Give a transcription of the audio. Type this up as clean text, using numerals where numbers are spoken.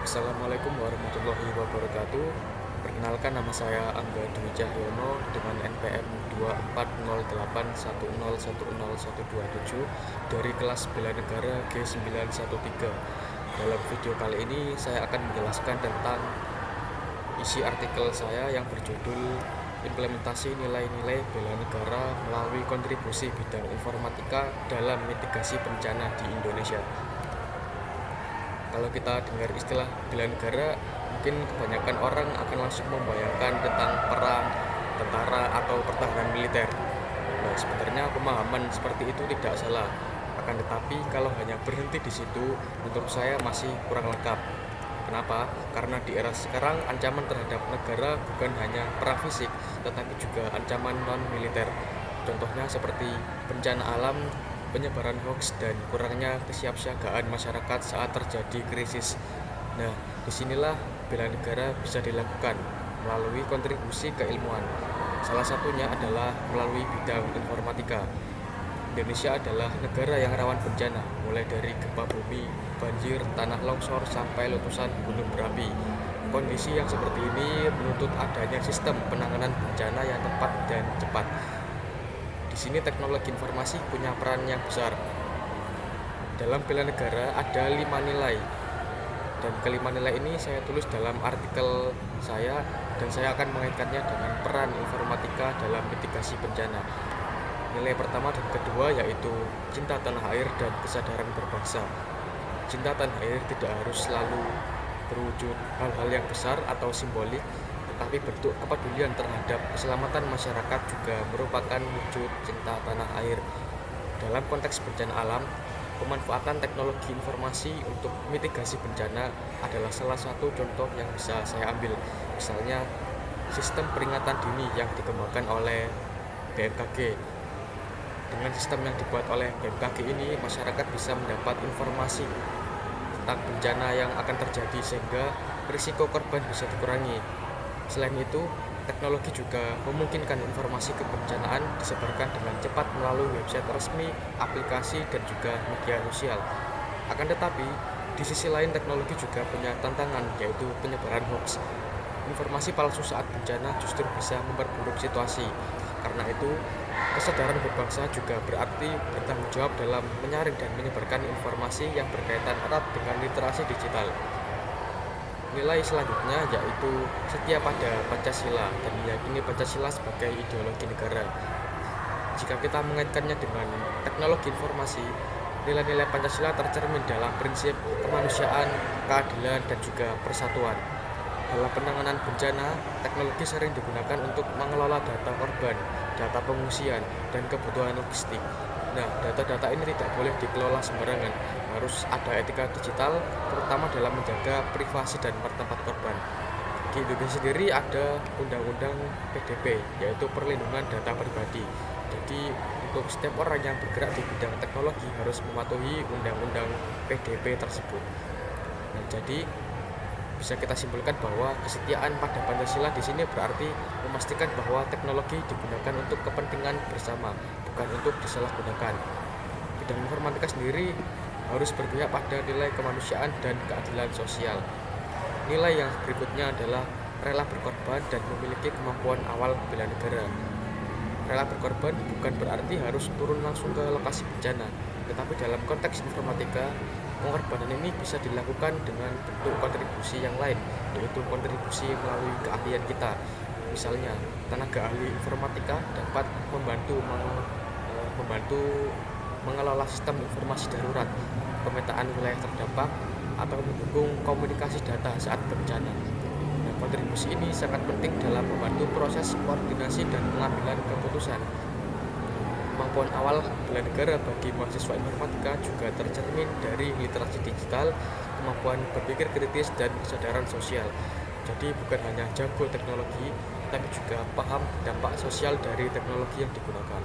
Assalamualaikum warahmatullahi wabarakatuh. Perkenalkan, nama saya Angga Dwi Cahyono dengan NPM 24081010127 dari kelas Bela Negara G913. Dalam video kali ini saya akan menjelaskan tentang isi artikel saya yang berjudul Implementasi Nilai-nilai Bela Negara melalui kontribusi bidang informatika dalam mitigasi bencana di Indonesia. Kalau kita dengar istilah bela negara, mungkin kebanyakan orang akan langsung membayangkan tentang perang, tentara, atau pertahanan militer. Nah, sebenarnya pemahaman seperti itu tidak salah. Akan tetapi, kalau hanya berhenti di situ, menurut saya masih kurang lengkap. Kenapa? Karena di era sekarang ancaman terhadap negara bukan hanya perang fisik, tetapi juga ancaman non-militer. Contohnya seperti bencana alam, penyebaran hoax, dan kurangnya kesiapsiagaan masyarakat saat terjadi krisis. Nah, disinilah bela negara bisa dilakukan melalui kontribusi keilmuan. Salah satunya adalah melalui bidang informatika. Indonesia adalah negara yang rawan bencana, mulai dari gempa bumi, banjir, tanah longsor, sampai letusan gunung berapi. Kondisi yang seperti ini menuntut adanya sistem penanganan bencana yang tepat dan cepat. Di sini teknologi informasi punya peran yang besar. Dalam bela negara ada 5 nilai, dan kelima nilai ini saya tulis dalam artikel saya, dan saya akan mengaitkannya dengan peran informatika dalam mitigasi bencana. Nilai pertama dan kedua yaitu cinta tanah air dan kesadaran berbangsa. Cinta tanah air tidak harus selalu berwujud hal-hal yang besar atau simbolik, tetapi bentuk kepedulian terhadap keselamatan masyarakat juga merupakan wujud cinta tanah air. Dalam konteks bencana alam, pemanfaatan teknologi informasi untuk mitigasi bencana adalah salah satu contoh yang bisa saya ambil. Misalnya, sistem peringatan dini yang dikembangkan oleh BMKG. Dengan sistem yang dibuat oleh BMKG ini, masyarakat bisa mendapat informasi tentang bencana yang akan terjadi sehingga risiko korban bisa dikurangi. Selain itu, teknologi juga memungkinkan informasi kebencanaan disebarkan dengan cepat melalui website resmi, aplikasi, dan juga media sosial. Akan tetapi, di sisi lain teknologi juga punya tantangan, yaitu penyebaran hoax. Informasi palsu saat bencana justru bisa memperburuk situasi. Karena itu, kesadaran berbangsa juga berarti bertanggung jawab dalam menyaring dan menyebarkan informasi yang berkaitan erat dengan literasi digital. Nilai selanjutnya yaitu setia pada Pancasila dan meyakini Pancasila sebagai ideologi negara. Jika kita mengaitkannya dengan teknologi informasi, nilai-nilai Pancasila tercermin dalam prinsip kemanusiaan, keadilan, dan juga persatuan. Dalam penanganan bencana, teknologi sering digunakan untuk mengelola data korban, data pengungsian, dan kebutuhan logistik. Nah, data-data ini tidak boleh dikelola sembarangan. Harus ada etika digital, terutama dalam menjaga privasi dan martabat korban. Di Indonesia sendiri ada Undang-Undang PDP, yaitu Perlindungan Data Pribadi. Jadi, untuk setiap orang yang bergerak di bidang teknologi harus mematuhi Undang-Undang PDP tersebut. Nah, jadi bisa kita simpulkan bahwa kesetiaan pada Pancasila di sini berarti memastikan bahwa teknologi digunakan untuk kepentingan bersama, bukan untuk disalahgunakan. Bidang informatika sendiri harus berpihak pada nilai kemanusiaan dan keadilan sosial. Nilai yang berikutnya adalah rela berkorban dan memiliki kemampuan awal bela negara. Rela berkorban bukan berarti harus turun langsung ke lokasi bencana, tetapi dalam konteks informatika, pengorbanan ini bisa dilakukan dengan bentuk kontribusi yang lain, yaitu kontribusi melalui keahlian kita. Misalnya, tenaga ahli informatika dapat membantu mengelola sistem informasi darurat, pemetaan wilayah terdampak, atau mendukung komunikasi data saat bencana. Nah, kontribusi ini sangat penting dalam membantu proses koordinasi dan pengambilan keputusan. Kemampuan awal bela negara bagi mahasiswa informatika juga tercermin dari literasi digital, kemampuan berpikir kritis, dan kesadaran sosial. Jadi bukan hanya jago teknologi, tapi juga paham dampak sosial dari teknologi yang digunakan.